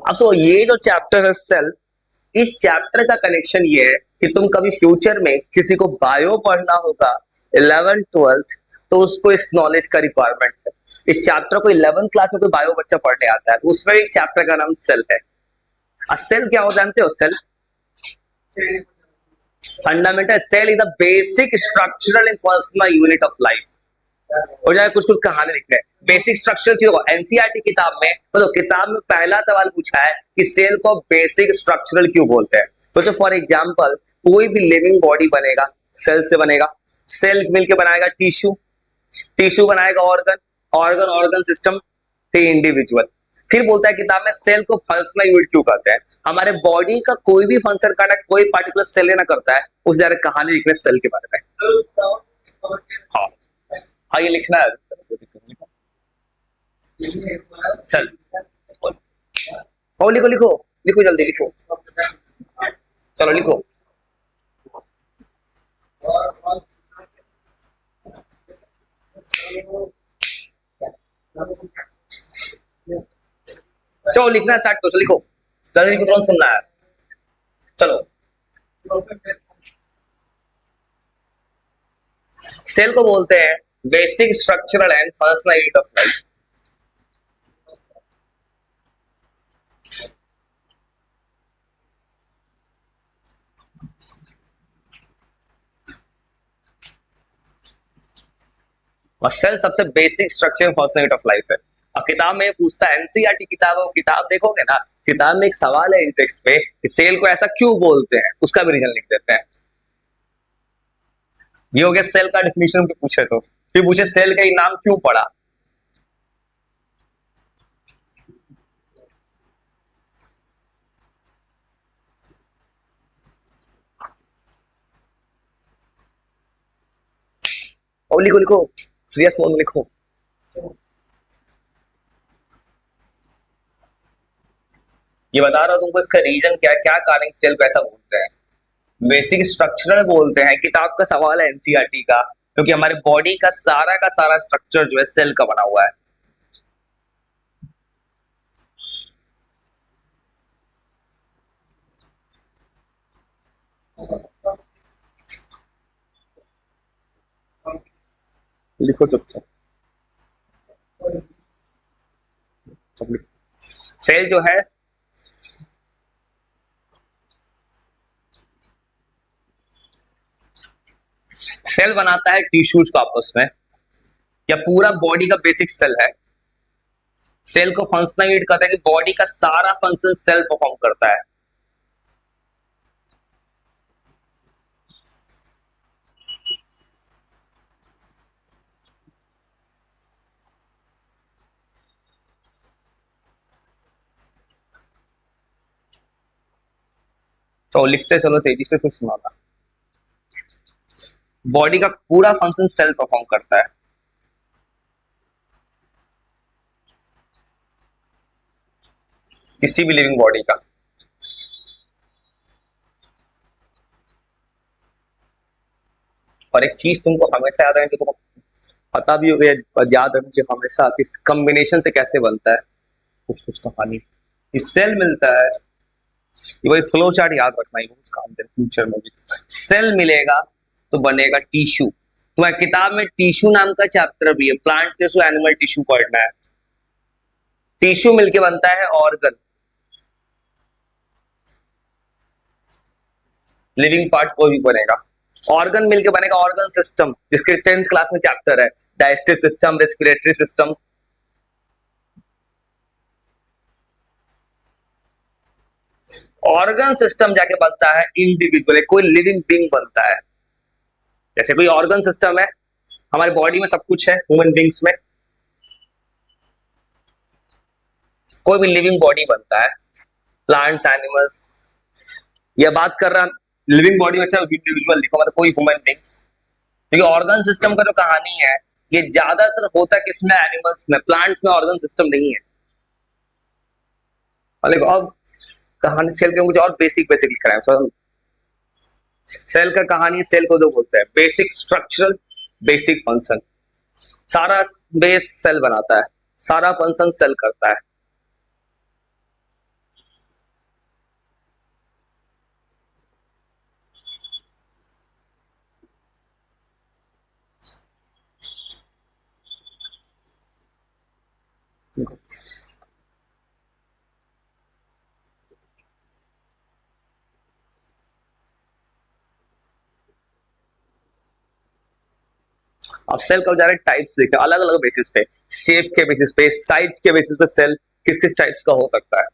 अब तो ये जो चैप्टर है सेल, इस चैप्टर का कनेक्शन ये है कि तुम कभी फ्यूचर में किसी को बायो पढ़ना होगा 11th 12th, तो उसको इस नॉलेज का रिक्वायरमेंट है। इस चैप्टर को 11th क्लास में कोई बायो बच्चा पढ़ने आता है तो उसमें एक चैप्टर का नाम सेल है। सेल क्या हो जानते हो? Cell fundamental, cell is the basic structural and functional unit of life. और जाए कुछ कुछ कहानी लिख रहे हैं बेसिक स्ट्रक्चर चीजों को। एनसीईआरटी किताब में मतलब किताब में पहला सवाल पूछा है कि सेल को बेसिक स्ट्रक्चरल क्यों बोलते हैं। तो फॉर एग्जांपल कोई भी लिविंग बॉडी बनेगा सेल से बनेगा। सेल मिलके बनाएगा टिश्यू, टिश्यू बनाएगा ऑर्गन, ऑर्गन ऑर्गन सिस्टम, फिर इंडिविजुअल। फिर बोलता है किताब में सेल को फंक्शनल यूनिट क्यों कहते हैं। हमारे बॉडी का कोई भी फंक्शन करना कोई पार्टिकुलर सेल लेना करता है, उस जरा कहानी लिख रहे हैं सेल के बारे में। हाँ हाँ ये लिखना है सर। ओ लिखो लिखो लिखो जल्दी लिखो, चलो लिखो। चलो लिखना स्टार्ट करो, लिखो जल्दी लिखो, तुरंत सुनना है। चलो सेल को बोलते हैं basic structural and functional unit of life. और सेल सबसे basic structure functional unit of life है। और किताब में पूछता है, एनसीईआरटी किताब किताब देखोगे ना, किताब में एक सवाल है इंटेक्स्ट पे कि सेल को ऐसा क्यों बोलते हैं, उसका भी रीजन लिख देते हैं। ये हो गया सेल का डिफिनेशन पूछे तो। फिर पूछे सेल का नाम क्यों पड़ा। और लिखो लिखो सीरियस मोड में लिखो। ये बता रहा हूं तुमको इसका रीजन क्या क्या कारण सेल को ऐसा बोलते हैं। बेसिक स्ट्रक्चरल बोलते हैं, किताब का सवाल है एनसीईआरटी का, क्योंकि हमारे बॉडी का सारा स्ट्रक्चर जो है सेल का बना हुआ है। लिखो चुपचाप। सेल जो है सेल बनाता है टिश्यूज को आपस में, या पूरा बॉडी का बेसिक सेल है। सेल को फंक्शनल यूनिट कहते हैं कि बॉडी का सारा फंक्शन सेल परफॉर्म करता है। तो लिखते चलो तेजी से, फिर सुनाना। बॉडी का पूरा फंक्शन सेल परफॉर्म करता है। किसी भी लिविंग बॉडी का। और एक चीज तुमको हमेशा याद रखनी, तुमको पता भी हो गया, याद रखनी चाहिए हमेशा, कि कॉम्बिनेशन से कैसे बनता है कुछ कुछ कहानी। सेल मिलता है, ये वही फ्लो चार्ट याद रखना ही बहुत काम दे फ्यूचर में भी। सेल मिलेगा तो बनेगा टिश्यू। तुम्हारी किताब में टिश्यू नाम का चैप्टर भी है, प्लांट टिश्यू एनिमल टिश्यू पढ़ना है। टिश्यू मिलके बनता है ऑर्गन, लिविंग पार्ट कोई भी बनेगा। ऑर्गन मिलके बनेगा ऑर्गन सिस्टम, जिसके 10th क्लास में चैप्टर है digestive system, respiratory system. Organ system जाके बनता है इंडिविजुअल, कोई लिविंग बीइंग बनता है। जैसे कोई ऑर्गन सिस्टम है, हमारे बॉडी में सब कुछ है, ह्यूमन बींग्स में कोई भी लिविंग बॉडी बनता है, प्लांट्स एनिमल्स। यह बात कर रहा लिविंग बॉडी में से इंडिविजुअल लिखो, मतलब कोई ह्यूमन बींग्स। क्योंकि ऑर्गन सिस्टम का जो कहानी है ये ज्यादातर होता है किसमें, एनिमल्स में। प्लांट्स में ऑर्गन सिस्टम नहीं है। अब कहानी सेल के कुछ और बेसिक बेसिक लिख रहे हैं। सेल का कहानी, सेल को जो बोलते हैं बेसिक स्ट्रक्चरल, बेसिक फंक्शन। सारा बेस सेल बनाता है, सारा फंक्शन सेल करता है। अब सेल का जा रहे टाइप्स देखें अलग अलग बेसिस पे, शेप के बेसिस पे, साइज के बेसिस पे सेल किस किस टाइप्स का हो सकता है।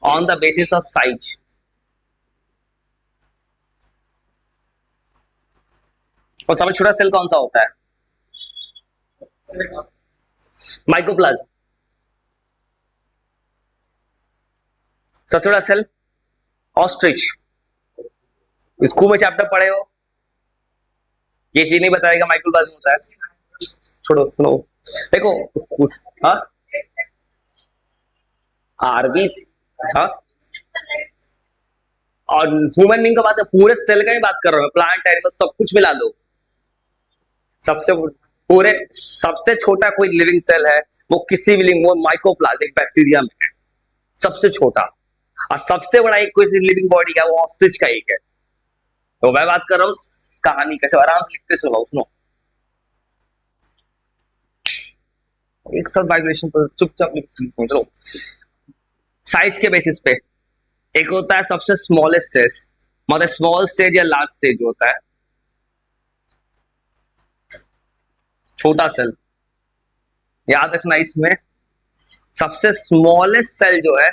On the basis of size, और सबसे छोटा सेल कौन सा होता है? माइक्रोप्लाज्म। सबसे बड़ा सेल ऑस्ट्रिच। स्कूल में चैप्टर पढ़े हो, ये चीज नहीं बताएगा माइक्रोप्लाज्म होता है। छोड़ो सुनो, देखो हाँ आरबी, हाँ और ह्यूमन बीइंग का बात है, पूरे सेल का ही बात कर रहा हूँ, प्लांट एनिमल सब कुछ मिला लो। सबसे पूरे सबसे छोटा कोई लिविंग सेल है वो किसी भी लिविंग, वो माइक्रोप्लाज्म एक बैक्टीरिया में है सबसे छोटा, और सबसे बड़ा एक कोई लिविंग बॉडी का वो ऑस्ट्रिच का एक है। तो मैं बात कर रहा हूँ कहानी कैसे, आराम से लिखते चलो सुनो, एक साथ वाइब्रेशन पर चुपचाप लिखते चलो। साइज के बेसिस पे एक होता है सबसे स्मॉलेस्ट स्टेज, मतलब स्मॉल स्टेज या लार्ज स्टेज होता है, छोटा सेल। याद रखना इसमें सबसे स्मॉलेस्ट सेल जो है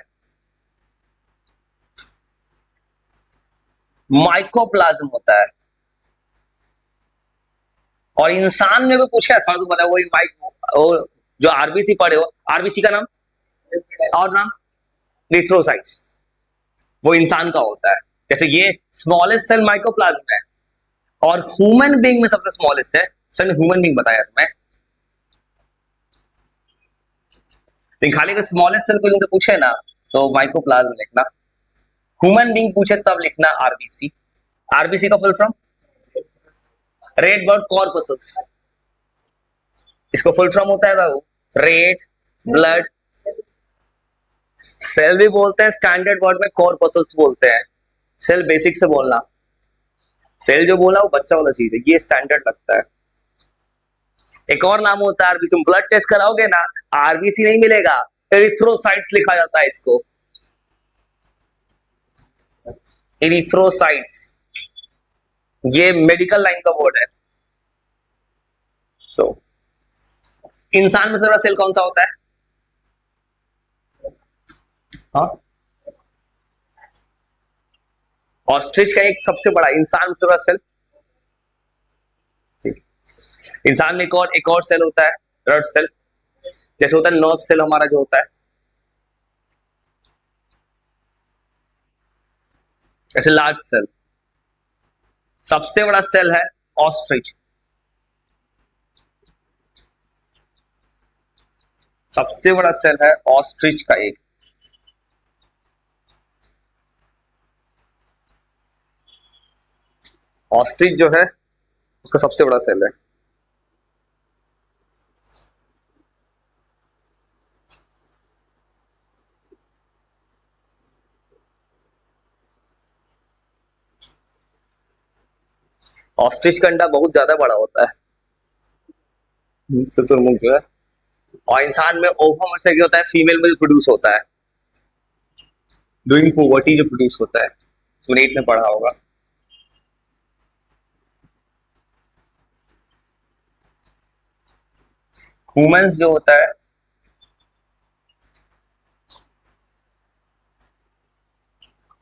माइक्रोप्लाज्म होता है। और इंसान में भी पूछा है सवाल तो पता है, वही वो जो आरबीसी पढ़े हो, आरबीसी का नाम और नाम रिथ्रोसाइट्स, वो इंसान का होता है। जैसे ये स्मॉलेस्ट सेल माइक्रोप्लाज्म है, और ह्यूमन बीइंग में सबसे स्मॉलेस्ट है। सर ने ह्यूमन बीइंग बताया तुम्हें, लेकिन खाली अगर स्मॉलेस्ट सेल को तुमसे पूछे ना तो माइक्रोप्लाज्म लिखना, ह्यूमन बीइंग पूछे तब लिखना आरबीसी। आरबीसी का full form red blood corpuscles, इसको फुल फॉर्म होता है बाबू रेड ब्लड सेल भी बोलते हैं, स्टैंडर्ड वर्ड में कॉर्पसल्स बोलते हैं। सेल बेसिक से बोलना, सेल जो बोला वो बच्चा वाला चीज है, ये स्टैंडर्ड लगता है। एक और नाम होता है आरबीसी, ब्लड टेस्ट कराओगे ना आरबीसी नहीं मिलेगा, एरिथ्रोसाइट्स लिखा जाता है इसको, एरिथ्रोसाइट्स, ये मेडिकल लाइन का वर्ड है। तो इंसान में सबसे सेल कौन सा होता है? हाँ ऑस्ट्रिच का एक सबसे बड़ा, इंसान में सबसे सेल, ठीक, इंसान में एक और सेल होता है ब्लड सेल, जैसे होता है नर्व सेल हमारा जो होता है, जैसे लार्ज सेल। सबसे बड़ा सेल है ऑस्ट्रिच, सबसे बड़ा सेल है ऑस्ट्रिच का एक, ऑस्ट्रिच जो है उसका सबसे बड़ा सेल है। ऑस्ट्रिच का अंडा बहुत ज्यादा बड़ा होता है, शुतुरमुर्ग जो है। और इंसान में ओवम से क्या होता है, फीमेल में प्रोड्यूस होता है ड्यूरिंग पुबर्टी, जो प्रोड्यूस होता है, तुमने 8 में पढ़ा होगा। ह्यूमंस जो होता है,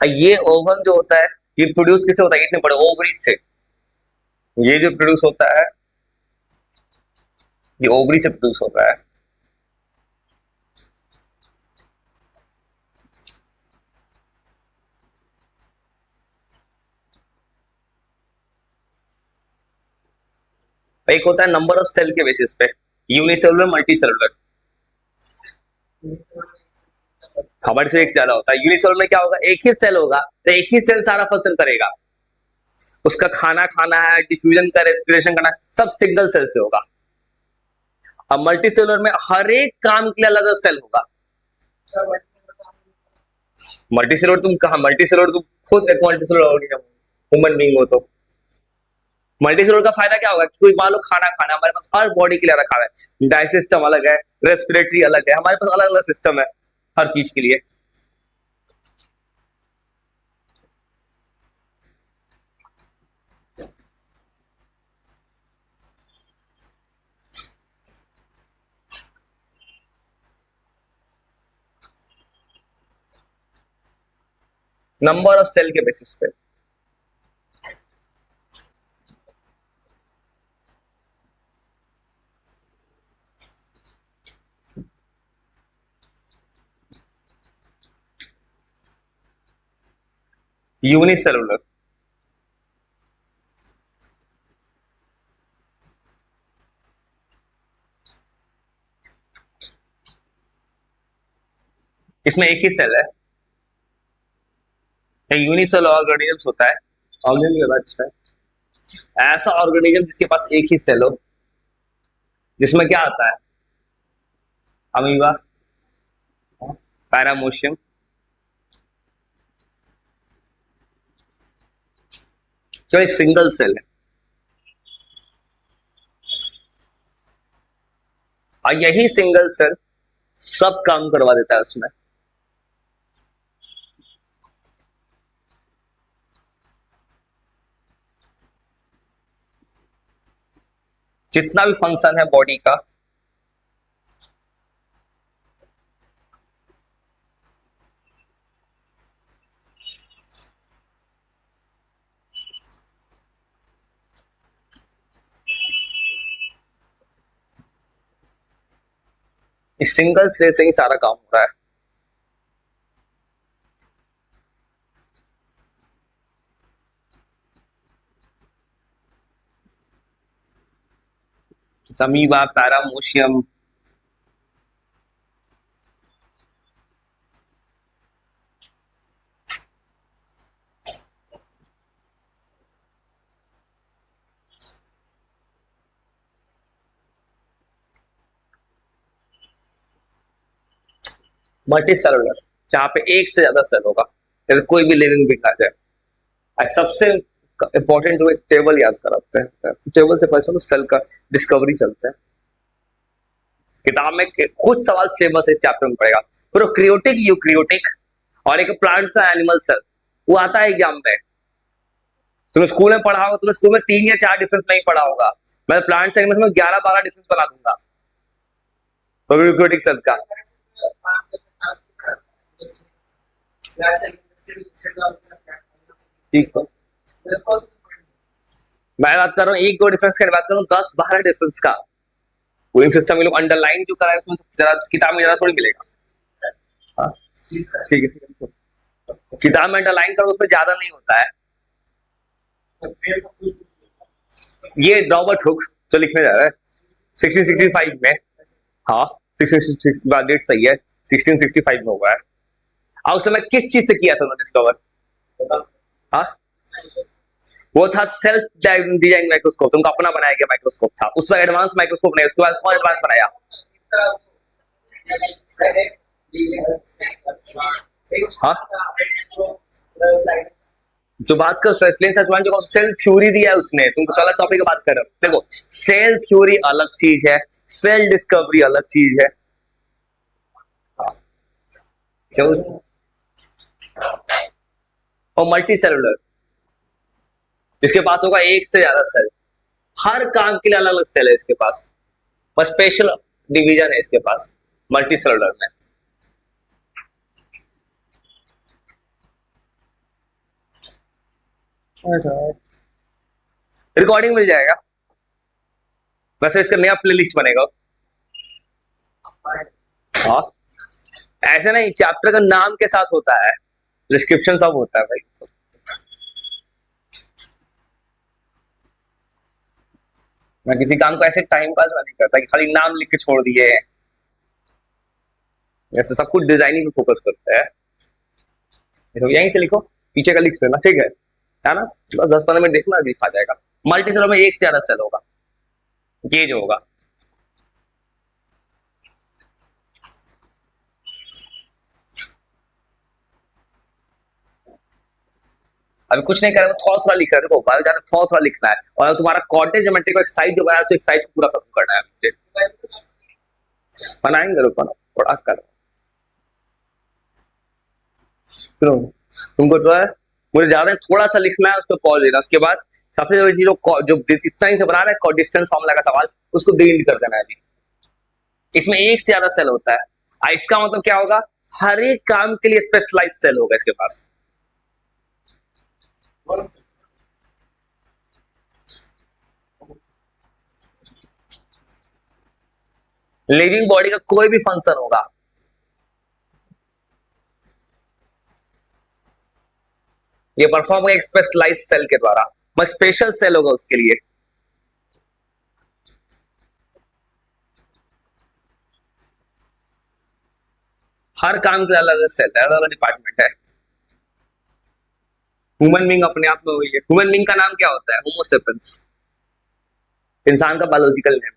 ये ओवम जो होता है ये प्रोड्यूस किससे होता है, इतने बड़े ओवरी से, ये जो प्रोड्यूस होता है ये ओवरी से प्रोड्यूस होता है। एक होता है नंबर ऑफ सेल के बेसिस पे, यूनिसेलुलर मल्टी सेलुलर, हमारे से एक ज्यादा होता है। यूनिसेलुलर में क्या होगा, एक ही सेल होगा तो एक ही सेल सारा फंक्शन करेगा, उसका खाना खाना है, डिफ्यूजन का, रेस्पिरेशन करना, सब सिंगल सेल से होगा। अब मल्टी सेलुलर में हर एक काम के लिए अलग अलग सेल होगा। मल्टी सेलुलर तुम कहा, मल्टी सेलुलर तुम खुद एक multi cellular organism, human being हो तो मल्टी सेलुलर का फायदा क्या होगा कि कोई मान लो खाना खाना हमारे पास हर बॉडी के लिए रखा है, डाइजेस्ट सिस्टम अलग है, रेस्पिरेटरी अलग है, हमारे पास अलग अलग सिस्टम है हर चीज के लिए। नंबर ऑफ सेल के बेसिस पे यूनिसेलुलर, इसमें एक ही सेल है। यूनिसेलुलर ऑर्गेनिजम्स होता है, ऑर्गेनिज्म अच्छा है ऐसा ऑर्गेनिज्म जिसके पास एक ही सेल हो, जिसमें क्या आता है अमीबा, पैरामोशियम, जो एक सिंगल सेल है। और यही सिंगल सेल सब काम करवा देता है उसमें। जितना भी फंक्शन है बॉडी का, इस सिंगल सेल से ही सारा काम हो रहा है। अमीबा, पैरामोशियम, मल्टी सेलुलर, जहां पे एक से ज्यादा सेल होगा, जैसे कोई भी लिविंग भी खा जाए। सबसे इंपॉर्टेंट जो एक टेबल याद कराते हैं, टेबल से पता चलो सेल का डिस्कवरी चलता है। किताब में कुछ सवाल फेमस है, चैप्टर में पड़ेगा, प्रोक्रियोटिक, यूक्रियोटिक, और एक प्लांट्स एंड एनिमल सेल, वो आता है एग्जाम में। तुम स्कूल में पढ़ा होगा, तुम स्कूल में 3 या 4 डिफरेंस नहीं पढ़ा होगा, मैं प्लांट्स एनिमल्स में 11-12 डिफरेंस बना दूंगा प्रोक्रियोटिक सेल का। ठीक है, मैं बात कर रहा हूँ 1-2 डिफरेंस की बात कर रहा हूँ, 10-12 डिफरेंस का। स्कूलिंग सिस्टम में लोग अंडरलाइन जो कराए उसमें जरा किताब में जरा थोड़ी मिलेगा। हाँ, ठीक है, किताब में अंडरलाइन करो उसमें ज्यादा नहीं होता है। ये रॉबर्ट हुक जो लिखने जा रहा है 1665 में, हाँ 1666 डेट सही है, 1665 में हुआ है। और उस समय किस चीज से किया था उन्होंने डिस्कवर? हाँ, वो था सेल्फ डिजाइन माइक्रोस्कोप, उनका अपना बनाया गया माइक्रोस्कोप था, उसमें एडवांस माइक्रोस्कोप नहीं, उसके बाद और एडवांस बनाया। हाँ, जो बात कर जो सेल थ्योरी दिया है उसने, तुमको चला टॉपिक की बात कर रहे हो। देखो सेल थ्योरी अलग चीज है, सेल डिस्कवरी अलग चीज है। और मल्टी सेलुलर, इसके पास होगा एक से ज्यादा सेल, हर काम के लिए अलग अलग सेल है इसके पास, बस स्पेशल डिवीजन है इसके पास मल्टी सेलुलर में। रिकॉर्डिंग मिल जाएगा, वैसे इसका नया प्लेलिस्ट बनेगा। हाँ, ऐसे नहीं, चैप्टर का नाम के साथ होता है, डिस्क्रिप्शन सब होता है भाई। मैं किसी काम को ऐसे टाइम पास नहीं करता कि खाली नाम लिख के छोड़ दिए, ऐसे सब कुछ डिजाइनिंग पे फोकस करते हैं। देखो यहीं से लिखो, पीछे का लिख लेना, ठीक है ना, बस 10-15 मिनट देखना, लिखा जाएगा। मल्टी सेलर में एक से ज्यादा सेल होगा, ये जो होगा अभी कुछ नहीं कर रहे, थोड़ा थोड़ा लिख रहा है, देखो बायो जाने थोड़ा थोड़ा लिखना है, और तुम्हारा कोऑर्डिनेट ज्योमेट्री को एक साइड जो बनाया तो एक साइड को पूरा खत्म करना है। बनाएंगे रुको ना, थोड़ा करो सुनो, तुमको जो है मुझे ज्यादा थोड़ा सा लिखना है, उसको पॉज देना, उसके बाद सबसे जरूरी चीज जो इतना ही से बना रहा है डिस्टेंस फॉर्मूला का सवाल, उसको डिलीट कर देना है अभी। इसमें एक से ज्यादा सेल होता है, इसका मतलब क्या होगा, हर एक काम के लिए स्पेशलाइज सेल होगा इसके पास। लिविंग बॉडी का कोई भी फंक्शन होगा, ये परफॉर्म होगा एक स्पेशलाइज सेल के द्वारा, मगर स्पेशल सेल होगा उसके लिए। हर काम के अलग अलग सेल है, अलग अलग डिपार्टमेंट है। ह्यूमन बींग अपने आप में वही है। ह्यूमन बींग का नाम क्या होता है, होमोसेपियंस, इंसान का बायोलॉजिकल नेम।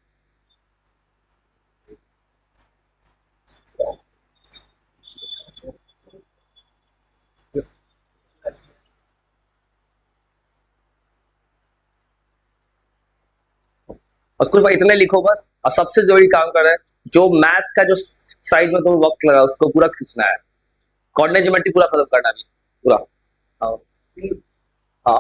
और कुछ इतने लिखो बस, और सबसे जरूरी काम कर रहे हैं, जो मैथ्स का जो साइड में तुम्हें वक्त लगा उसको पूरा खींचना है, कोऑर्डिनेट ज्योमेट्री पूरा खत्म करना है पूरा। हाँ हाँ